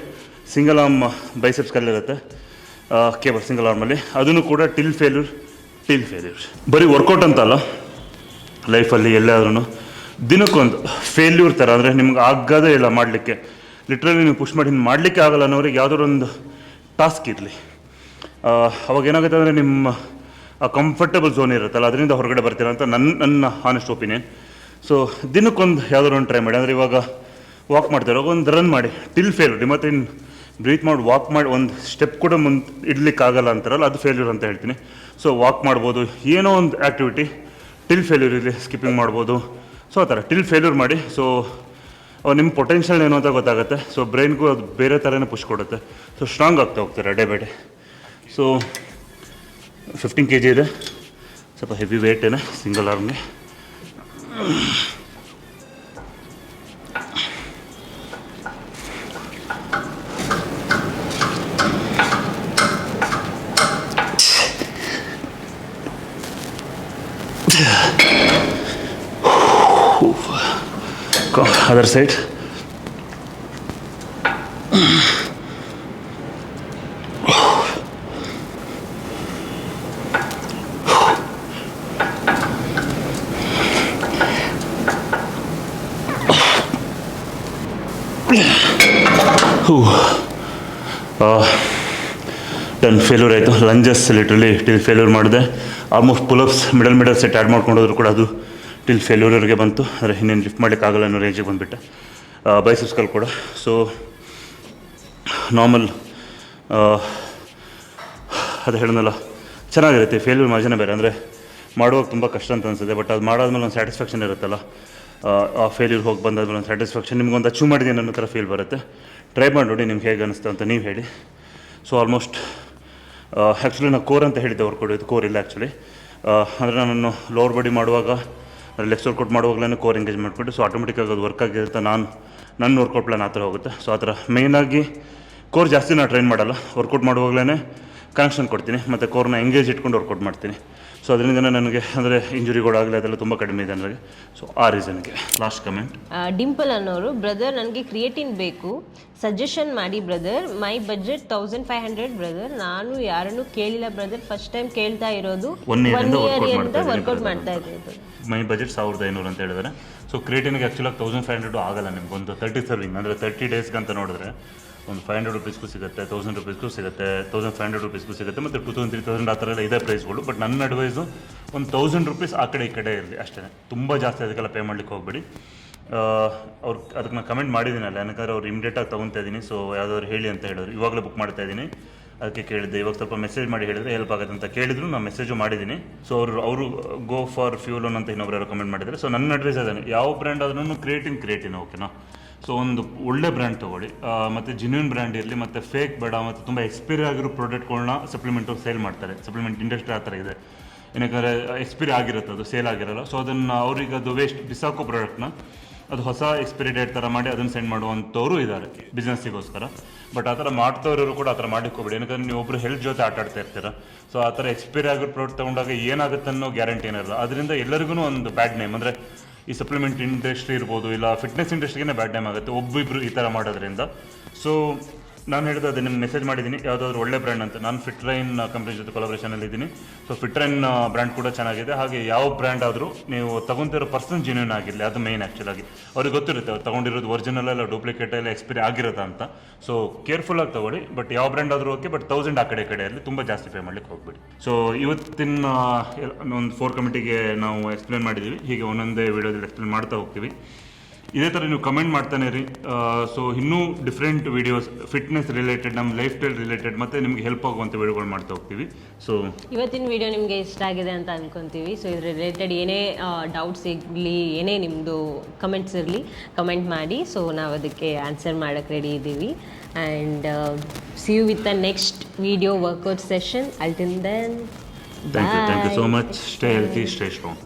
B: ಸಿಂಗಲ್ ಆರ್ಮ್ ಬೈಸೆಪ್ಸ್ ಕಲ್ಲಿರುತ್ತೆ, ಕೇಬಲ್ ಸಿಂಗಲ್ ಆರ್ಮಲ್ಲಿ. ಅದನ್ನು ಕೂಡ ಟಿಲ್ ಫೇಲ್ಯೂರ್. ಬರೀ ವರ್ಕೌಟ್ ಅಂತಲ್ಲ, ಲೈಫಲ್ಲಿ ಎಲ್ಲಾದ್ರೂ ದಿನಕ್ಕೊಂದು ಫೇಲ್ಯೂರ್ ಥರ, ಅಂದರೆ ನಿಮ್ಗೆ ಆಗೋದೇ ಇಲ್ಲ ಮಾಡಲಿಕ್ಕೆ. ಲಿಟ್ರಲಿ ನೀವು ಪುಷ್ ಮಾಡಿ ಮಾಡಲಿಕ್ಕೆ ಆಗಲ್ಲ ಅನ್ನೋರಿಗೆ ಯಾವುದಾದ್ರು ಒಂದು ಟಾಸ್ಕ್ ಇರಲಿ. ಅವಾಗ ಏನಾಗುತ್ತೆ ಅಂದರೆ ನಿಮ್ಮ ಆ ಕಂಫರ್ಟಬಲ್ ಝೋನ್ ಇರುತ್ತಲ್ಲ ಅದರಿಂದ ಹೊರಗಡೆ ಬರ್ತೀರ ಅಂತ ನನ್ನ ಹಾನೆಸ್ಟ್ ಒಪಿನಿಯನ್. ಸೊ ದಿನಕ್ಕೊಂದು ಯಾವುದಾದ್ರು ಒಂದು ಟ್ರೈ ಮಾಡಿ. ಅಂದರೆ ಇವಾಗ ವಾಕ್ ಮಾಡ್ತಿರೋ ಒಂದು ರನ್ ಮಾಡಿ, ಟಿಲ್ ಫೇಲ್ಯೂರ್. ಮತ್ತು ಇನ್ನು ಬ್ರೀತ್ ಮಾಡಿ ವಾಕ್ ಮಾಡಿ ಒಂದು ಸ್ಟೆಪ್ ಕೂಡ ಮುಂದೆ ಇಡ್ಲಿಕ್ಕಾಗಲ್ಲ ಅಂತಾರಲ್ಲ, ಅದು ಫೇಲ್ಯೂರ್ ಅಂತ ಹೇಳ್ತೀನಿ. ಸೊ ವಾಕ್ ಮಾಡ್ಬೋದು, ಏನೋ ಒಂದು ಆ್ಯಕ್ಟಿವಿಟಿ ಟಿಲ್ ಫೇಲ್ಯೂರ್ ಇರಲಿ, ಸ್ಕಿಪ್ಪಿಂಗ್ ಮಾಡ್ಬೋದು. ಸೊ ಆ ಥರ ಟಿಲ್ ಫೇಲ್ಯೂರ್ ಮಾಡಿ. ಸೊ ನಿಮ್ಮ ಪೊಟೆನ್ಷಿಯಲ್ ಏನು ಅಂತ ಗೊತ್ತಾಗುತ್ತೆ. ಸೊ ಬ್ರೈನ್ಗೂ ಅದು ಬೇರೆ ಥರನೇ ಪುಷ್ ಕೊಡುತ್ತೆ. ಸೊ ಸ್ಟ್ರಾಂಗ್ ಆಗ್ತಾ ಹೋಗ್ತಾರೆ day by day. So 15 kg ಇದೆ, ಸ್ವಲ್ಪ ಹೆವಿ ವೇಟೇನೆ ಸಿಂಗಲ್ ಆರ್ಮ್ಗೆ. Other side. ಡನ್. ಫೇಲ್ಯೂರ್ ಆಯಿತು. ಲಂಜಸ್ ಲಿಟ್ರಲಿ ಟಿಲ್ ಫೇಲ್ಯೂರ್ ಮಾಡಿದೆ. Almost pullups middle set add ಮಾಡ್ಕೊಂಡೋದ್ರು ಕೂಡ ಅದು ಟಿಲ್ ಫೇಲ್ಯೂರಿಗೆ ಬಂತು. ಅಂದರೆ ಇನ್ನೇನು ಲಿಫ್ಟ್ ಮಾಡೋಕ್ಕಾಗಲ್ಲ ಅನ್ನೋ ರೇಂಜಿಗೆ ಬಂದುಬಿಟ್ಟೆ. ಬೈಸೆಪ್ಸ್ಗಳು ಕೂಡ. ಸೊ ನಾರ್ಮಲ್ ಅದು ಹೇಳಿದ್ನಲ್ಲ, ಚೆನ್ನಾಗಿರುತ್ತೆ. ಫೇಲ್ಯೂರ್ ಮಜಾನೇ ಬೇರೆ. ಅಂದರೆ ಮಾಡುವಾಗ ತುಂಬ ಕಷ್ಟ ಅಂತ ಅನಿಸುತ್ತೆ, ಬಟ್ ಅದು ಮಾಡಾದ್ಮೇಲೆ ಒಂದು ಸ್ಯಾಟಿಸ್ಫ್ಯಾಕ್ಷನ್ ಇರುತ್ತಲ್ಲ. ಆ ಫೇಲ್ಯೂರ್ ಹೋಗಿ ಬಂದಾದ್ಮೇಲೆ ಒಂದು ಸ್ಯಾಟಿಸ್ಫ್ಯಾಕ್ಷನ್ ನಿಮ್ಗೊಂದು ಅಚೀವ್ ಮಾಡಿದ್ದೀನಿ ಅನ್ನೋ ಥರ ಫೀಲ್ ಬರುತ್ತೆ. ಟ್ರೈ ಮಾಡಿ ನೋಡಿ ನಿಮ್ಗೆ ಹೇಗೆ ಅನಿಸ್ತು ಅಂತ ನೀವು ಹೇಳಿ. ಸೊ ಆಲ್ಮೋಸ್ಟ್ ಆ್ಯಕ್ಚುಲಿ ನಾನು ಕೋರ್ ಅಂತ ಹೇಳಿದ್ದೆ ವರ್ಕೌಟ್, ಇದು ಕೋರ್ ಇಲ್ಲ ಆ್ಯಕ್ಚುಲಿ. ಅಂದರೆ ನಾನು ಲೋವರ್ ಬಾಡಿ ಮಾಡುವಾಗ ಲೆಗ್ಸ್ ವರ್ಕೌಟ್ ಮಾಡುವಾಗಲೇ ಕೋರ್ ಎಂಗೇಜ್ ಮಾಡಿಬಿಟ್ಟು ಸೊ ಆಟೋಮೆಟಿಕ್ಕಾಗಿ ಅದು ವರ್ಕ್ ಆಗಿರುತ್ತೆ. ನನ್ನ ವರ್ಕೌಟ್ ಪ್ಲಾನ್ ಆ ಥರ ಹೋಗುತ್ತೆ. ಸೊ ಆ ಥರ ಮೇಯ್ನಾಗಿ ಕೋರ್ ಜಾಸ್ತಿ ನಾನು ಟ್ರೈನ್ ಮಾಡಲ್ಲ, ವರ್ಕೌಟ್ ಮಾಡುವಾಗಲೇ ಕನೆಕ್ಷನ್ ಕೊಡ್ತೀನಿ ಮತ್ತು ಕೋರ್ನ ಎಂಗೇಜ್ ಇಟ್ಕೊಂಡು ವರ್ಕೌಟ್ ಮಾಡ್ತೀನಿ. ಸೊ ಅದರಿಂದ ನನಗೆ ಅಂದರೆ ಇಂಜುರಿಗಳಾಗಲಿ ಅದೆಲ್ಲ ತುಂಬ ಕಡಿಮೆ ಇದೆ ನನಗೆ. ಸೊ ಆ ರೀಸನ್ಗೆ ಲಾಸ್ಟ್ ಕಮೆಂಟ್.
A: ಡಿಂಪಲ್ ಅನ್ನೋರು, ಬ್ರದರ್ ನನಗೆ ಕ್ರಿಯೇಟಿನ್ ಬೇಕು, ಸಜೆಷನ್ ಮಾಡಿ ಬ್ರದರ್. ಮೈ ಬಜೆಟ್ 1500 ಬ್ರದರ್. ನಾನು ಯಾರನ್ನು ಕೇಳಿಲ್ಲ ಬ್ರದರ್, ಫಸ್ಟ್ ಟೈಮ್ ಕೇಳ್ತಾ ಇರೋದು.
B: 1
A: ಇಯರಿಂದ ವರ್ಕೌಟ್ ಮಾಡ್ತಾ ಇದ್ದೀನಿ.
B: ಮೈ ಬಜೆಟ್ 1500 ಅಂತ ಹೇಳಿದರೆ. ಸೊ ಕ್ರಿಯೇಟಿನ್ಗೆ ಆ್ಯಕ್ಚುಲಾಗಿ 1500 ಆಗಲ್ಲ ನಿಮ್ಗೆ. ಒಂದು 30 ಸರ್ವಿಂಗ್ ಅಂದರೆ 30 ಡೇಸ್ಗೆ ಅಂತ ನೋಡಿದ್ರೆ ಒಂದು 500 ರುಪೀಸ್ಗೂ ಸಿಗುತ್ತೆ, 1000 ರುಪೀಸ್ಗೂ ಸಿಗುತ್ತೆ, 1500 ರುಪೀಸ್ಗೂ ಸಿಗುತ್ತೆ, ಮತ್ತು 2000 3000 ಆ ಥರ ಎಲ್ಲ ಇದೆ ಪ್ರೈಸ್ಗಳು. ಬಟ್ ನನ್ನ ಅಡ್ವೈಸು ಒಂದು 1000 ರುಪೀಸ್ ಆ ಕಡೆ ಈ ಕಡೆ ಇರಲಿ ಅಷ್ಟೇ, ತುಂಬ ಜಾಸ್ತಿ ಅದಕ್ಕೆಲ್ಲ ಪೇ ಮಾಡ್ಲಿಕ್ಕೆ ಹೋಗಬೇಡಿ. ಅವ್ರು ಅದಕ್ಕೆ ನಾನು ಕಮೆಂಟ್ ಮಾಡಿದ್ದೀನಲ್ಲ, ಯಾಕಂದರೆ ಅವ್ರು ಇಮಿಡಿಯೇಟಾಗಿ ತೊಗೊತಾ ಇದ್ದೀನಿ. ಸೊ ಯಾವುದಾದ್ರು ಹೇಳಿ ಅಂತ ಹೇಳಿದ್ರು, ಇವಾಗಲೇ ಬುಕ್ ಮಾಡ್ತಾ ಇದ್ದೀನಿ. ಅದಕ್ಕೆ ಕೇಳಿದ್ದೆ, ಇವಾಗ ಸ್ವಲ್ಪ ಮೆಸೇಜ್ ಮಾಡಿ ಹೇಳಿದರೆ ಹೆಲ್ಪ್ ಆಗುತ್ತೆ ಅಂತ ಕೇಳಿದ್ರು. ನಾನು ಮೆಸೇಜು ಮಾಡಿದ್ದೀನಿ. ಸೊ ಅವರು ಗೋ ಫಾರ್ ಫ್ಯೂಲೋನ್ ಅಂತ ಇನ್ನೊಬ್ರು ಯಾರು ಕಮೆಂಟ್ ಮಾಡಿದ್ದಾರೆ. ಸೊ ನನ್ನ ಅಡ್ವೈಸ್ ಅದೇ, ಯಾವ ಬ್ರ್ಯಾಂಡ್ ಆದ್ರೂ ಕ್ರಿಯೇಟಿನ್ ಓಕೆನಾ. ಸೊ ಒಂದು ಒಳ್ಳೆ ಬ್ರ್ಯಾಂಡ್ ತೊಗೊಳ್ಳಿ, ಮತ್ತು ಜಿನ್ಯೂನ್ ಬ್ರ್ಯಾಂಡ್ ಇರಲಿ, ಮತ್ತು ಫೇಕ್ ಬೇಡ, ಮತ್ತು ತುಂಬ ಎಕ್ಸ್ಪೈರಿ ಆಗಿರೋ ಪ್ರಾಡಕ್ಟ್ಗಳನ್ನ ಸಪ್ಲಿಮೆಂಟು ಸೇಲ್ ಮಾಡ್ತಾರೆ. ಸಪ್ಲಿಮೆಂಟ್ ಇಂಡಸ್ಟ್ರಿ ಆ ಥರ ಇದೆ. ಏನಕ್ಕೆ ಎಕ್ಸ್ಪೈರಿ ಆಗಿರುತ್ತೆ, ಅದು ಸೇಲ್ ಆಗಿರಲ್ಲ. ಸೊ ಅದನ್ನು ಅವ್ರಿಗೆ ಅದು ವೇಸ್ಟ್ ಬಿಸಾಕೋ ಪ್ರಾಡಕ್ಟ್ನ ಅದು ಹೊಸ ಎಕ್ಸ್ಪೈರಿ ಡೇಟ್ ಥರ ಮಾಡಿ ಅದನ್ನು ಸೆಂಡ್ ಮಾಡುವಂಥವ್ರು ಇದ್ದಾರೆ ಬಿಸ್ನೆಸ್ಸಿಗೋಸ್ಕರ. ಬಟ್ ಆ ಥರ ಮಾಡ್ತವ್ರು ಕೂಡ ಆ ಥರ ಮಾಡಲಿಕ್ಕೆ ಹೋಗ್ಬೇಡಿ, ಯಾಕಂದರೆ ನೀವು ಒಬ್ಬರು ಹೆಲ್ತ್ ಜೊತೆ ಆಟಾಡ್ತಾ ಇರ್ತೀರ. ಸೊ ಆ ಥರ ಎಕ್ಸ್ಪೈರಿ ಆಗಿರೋ ಪ್ರಾಡಕ್ಟ್ ತೊಗೊಂಡಾಗ ಏನಾಗುತ್ತೆ ಅನ್ನೋ ಗ್ಯಾರಂಟಿ ಏನಿರಲ್ಲ. ಅದರಿಂದ ಎಲ್ಲರಿಗೂ ಒಂದು ಬ್ಯಾಡ್ ನೇಮ್, ಅಂದರೆ ಈ ಸಪ್ಲಿಮೆಂಟ್ ಇಂಡಸ್ಟ್ರಿ ಇರ್ಬೋದು, ಇಲ್ಲ ಫಿಟ್ನೆಸ್ ಇಂಡಸ್ಟ್ರಿಗೆ ಬ್ಯಾಡ್ ನೇಮ್ ಆಗುತ್ತೆ ಒಬ್ಬಿಬ್ರು ಈ ಥರ ಮಾಡೋದ್ರಿಂದ. ಸೊ ನಾನು ಹೇಳಿದೆ, ಅದೇ ನಿಮ್ಗೆ ಮೆಸೇಜ್ ಮಾಡಿದ್ದೀನಿ ಯಾವುದಾದ್ರು ಒಳ್ಳೆ ಬ್ರ್ಯಾಂಡ್ ಅಂತ. ನಾನು ಫಿಟ್ರೈನ್ ಕಂಪ್ನಿ ಜೊತೆ ಕೊಲಾಬ್ರೇಷನಲ್ಲಿ ಇದ್ದೀನಿ. ಸೊ ಫಿಟ್ರೈನ್ ಬ್ರ್ಯಾಂಡ್ ಕೂಡ ಚೆನ್ನಾಗಿದೆ. ಹಾಗೆ ಯಾವ ಬ್ರ್ಯಾಂಡ್ ಆದರೂ ನೀವು ತೊಗೊತಿರೋ ಪರ್ಸನ್ ಜೆನ್ಯೂನ್ ಆಗಿರಲಿ, ಅದು ಮೇಯ್ನ್ ಆ್ಯಕ್ಚುಲಾಗಿ. ಅವ್ರಿಗೆ ಗೊತ್ತಿರುತ್ತೆ ಅವ್ರು ತೊಗೊಂಡಿರೋದು ಒರಿಜಿನಲ್ ಎಲ್ಲ ಡೂಪ್ಲಿಕೇಟ್ ಎಲ್ಲ ಎಕ್ಸ್ಪೈರಿ ಆಗಿರುತ್ತೆ ಅಂತ. ಸೊ ಕೇರ್ಫುಲ್ಲಾಗಿ ತೊಗೊಳ್ಳಿ. ಬಟ್ ಯಾವ ಬ್ರ್ಯಾಂಡ್ ಆದರೂ ಓಕೆ, ಬಟ್ 1000 ಆ ಕಡೆ ಇರಲಿ, ತುಂಬ ಜಾಸ್ತಿ ಪೇ ಮಾಡಲಿಕ್ಕೆ ಹೋಗ್ಬೇಡಿ. ಸೊ ಇವತ್ತಿನ ಒಂದು 4 ಕಮಿಟಿಗೆ ನಾವು ಎಕ್ಸ್ಪ್ಲೇನ್ ಮಾಡಿದ್ದೀವಿ. ಹೀಗೆ ಒಂದೊಂದೇ ವೀಡಿಯೋದಲ್ಲಿ ಎಕ್ಸ್ಪ್ಲೇನ್ ಮಾಡ್ತಾ ಹೋಗ್ತೀವಿ. ಇದೇ ಥರ ನೀವು ಕಮೆಂಟ್ ಮಾಡ್ತಾನೆ ಇರಿ. ಸೊ ಇನ್ನೂ ಡಿಫ್ರೆಂಟ್ ವೀಡಿಯೋಸ್ ಫಿಟ್ನೆಸ್ ರಿಲೇಟೆಡ್, ನಮ್ಮ ಲೈಫ್ ಸ್ಟೈಲ್ ರಿಲೇಟೆಡ್, ಮತ್ತು ನಿಮಗೆ ಹೆಲ್ಪ್ ಆಗುವಂಥ ವೀಡಿಯೋಗಳು ಮಾಡ್ತಾ ಹೋಗ್ತೀವಿ. ಸೊ
A: ಇವತ್ತಿನ ವಿಡಿಯೋ ನಿಮಗೆ ಇಷ್ಟ ಆಗಿದೆ ಅಂತ ಅಂದ್ಕೊತೀವಿ. ಸೊ ಇದ್ರ ರಿಲೇಟೆಡ್ ಏನೇ ಡೌಟ್ಸ್ ಇರಲಿ, ಏನೇ ನಿಮ್ಮದು ಕಮೆಂಟ್ಸ್ ಇರಲಿ, ಕಮೆಂಟ್ ಮಾಡಿ. ಸೊ ನಾವು ಅದಕ್ಕೆ ಆನ್ಸರ್ ಮಾಡೋಕ್ಕೆ ರೆಡಿ ಇದ್ದೀವಿ. And see you with the next video workout session. Until then,
B: thank you so much. Stay healthy, stay strong.